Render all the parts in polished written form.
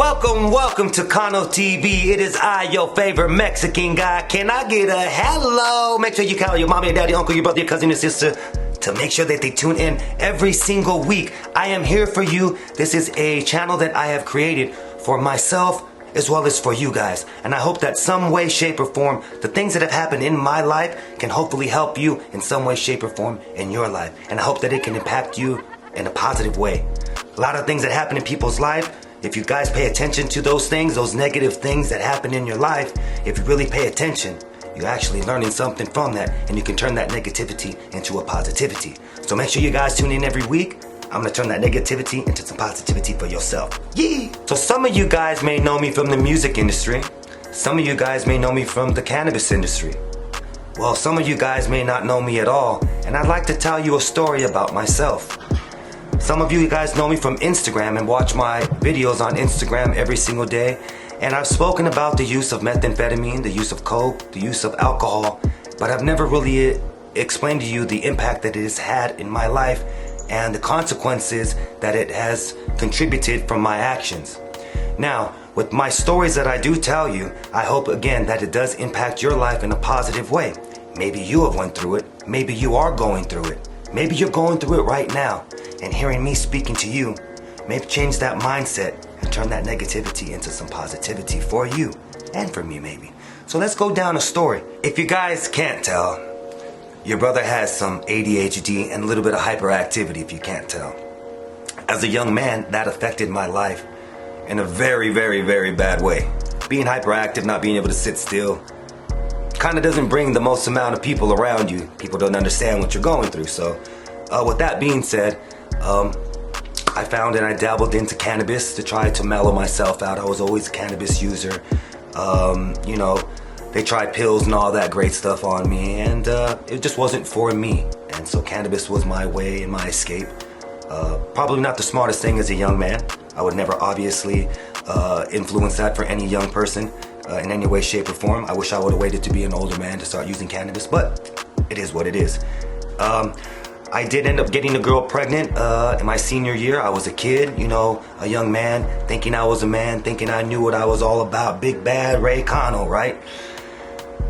Welcome to Cano TV. It is I, your favorite Mexican guy. Can I get a hello? Make sure you call your mommy, your daddy, uncle, your brother, your cousin, your sister to make sure that they tune in every single week. I am here for you. This is a channel that I have created for myself as well as for you guys. And I hope that some way, shape, or form, the things that have happened in my life can hopefully help you in some way, shape, or form in your life. And I hope that it can impact you in a positive way. A lot of things that happen in people's life, if you guys pay attention to those things, those negative things that happen in your life, if you really pay attention, you're actually learning something from that, and you can turn that negativity into a positivity. So make sure you guys tune in every week. I'm gonna turn that negativity into some positivity for yourself. Yee! So some of you guys may know me from the music industry. Some of you guys may know me from the cannabis industry. Well, some of you guys may not know me at all, and I'd like to tell you a story about myself. Some of you guys know me from Instagram and watch my videos on Instagram every single day. And I've spoken about the use of methamphetamine, the use of coke, the use of alcohol, but I've never really explained to you the impact that it has had in my life and the consequences that it has contributed from my actions. Now, with my stories that I do tell you, I hope again that it does impact your life in a positive way. Maybe you have went through it, maybe you are going through it, maybe you're going through it right now. And hearing me speaking to you may change that mindset and turn that negativity into some positivity for you and for me maybe. So let's go down a story. If you guys can't tell, your brother has some ADHD and a little bit of hyperactivity if you can't tell. As a young man, that affected my life in a very, very, very bad way. Being hyperactive, not being able to sit still, kind of doesn't bring the most amount of people around you. People don't understand what you're going through. So with that being said, I found and I dabbled into cannabis to try to mellow myself out. I was always a cannabis user. You know, they tried pills and all that great stuff on me, and it just wasn't for me. And so cannabis was my way and my escape. Probably not the smartest thing as a young man. I would never obviously influence that for any young person in any way, shape, or form. I wish I would have waited to be an older man to start using cannabis, but it is what it is. I did end up getting a girl pregnant in my senior year. I was a kid, you know, a young man, thinking I was a man, thinking I knew what I was all about. Big bad Ray Cano, right?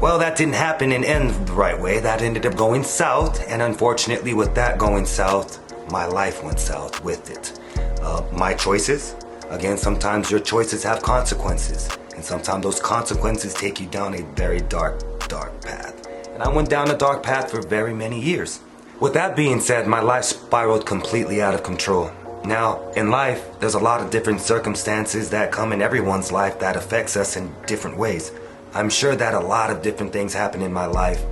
Well, that didn't happen and end the right way. That ended up going south, and unfortunately with that going south, my life went south with it. My choices, again, sometimes your choices have consequences, and sometimes those consequences take you down a very dark, dark path. And I went down a dark path for very many years. With that being said, my life spiraled completely out of control. Now, in life, there's a lot of different circumstances that come in everyone's life that affects us in different ways. I'm sure that a lot of different things happened in my life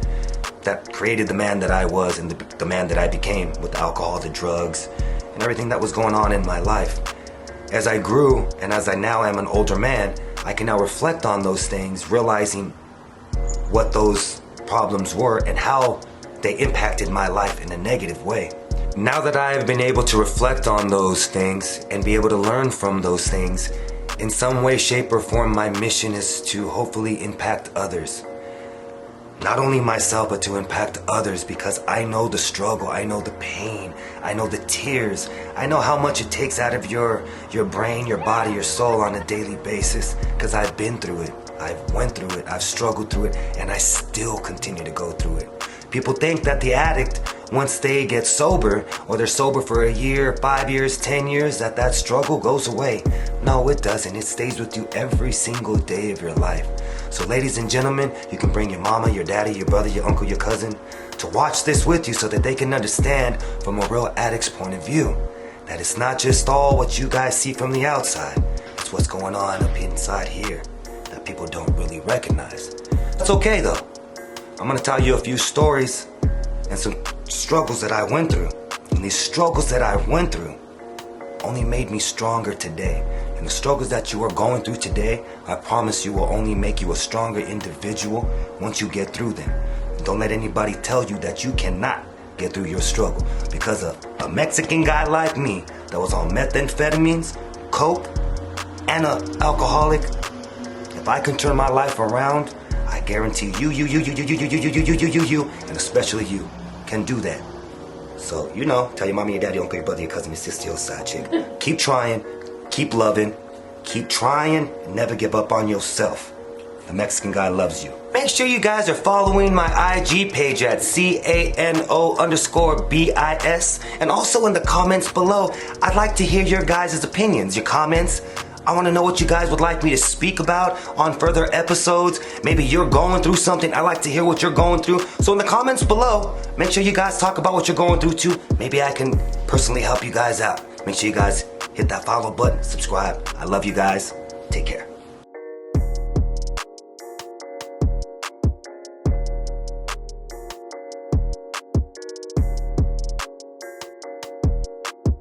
that created the man that I was and the man that I became, with the alcohol, the drugs, and everything that was going on in my life. As I grew, and as I now am an older man, I can now reflect on those things, realizing what those problems were and how they impacted my life in a negative way. Now that I have been able to reflect on those things and be able to learn from those things, in some way, shape, or form, my mission is to hopefully impact others. Not only myself, but to impact others, because I know the struggle, I know the pain, I know the tears, I know how much it takes out of your brain, your body, your soul on a daily basis, because I've been through it, I've went through it, I've struggled through it, and I still continue to go through it. People think that the addict, once they get sober, or they're sober for a year, 5 years, 10 years, that struggle goes away. No, it doesn't. It stays with you every single day of your life. So ladies and gentlemen, you can bring your mama, your daddy, your brother, your uncle, your cousin to watch this with you so that they can understand from a real addict's point of view that it's not just all what you guys see from the outside. It's what's going on up inside here that people don't really recognize. That's okay though. I'm gonna tell you a few stories and some struggles that I went through. And these struggles that I went through only made me stronger today. And the struggles that you are going through today, I promise you will only make you a stronger individual once you get through them. And don't let anybody tell you that you cannot get through your struggle. Because a Mexican guy like me that was on methamphetamines, coke, and an alcoholic, if I can turn my life around, I guarantee you, and especially you, can do that. So, you know, tell your mommy, your daddy, uncle, your brother, your cousin, your sister, your side chick. Keep trying, keep loving, Keep trying and never give up on yourself. The Mexican guy loves you. Make sure you guys are following my IG page at CANO_BIS. And also in the comments below, I'd like to hear your guys' opinions, your comments. I want to know what you guys would like me to speak about on further episodes. Maybe you're going through something. I like to hear what you're going through. So in the comments below, make sure you guys talk about what you're going through too. Maybe I can personally help you guys out. Make sure you guys hit that follow button, subscribe. I love you guys. Take care.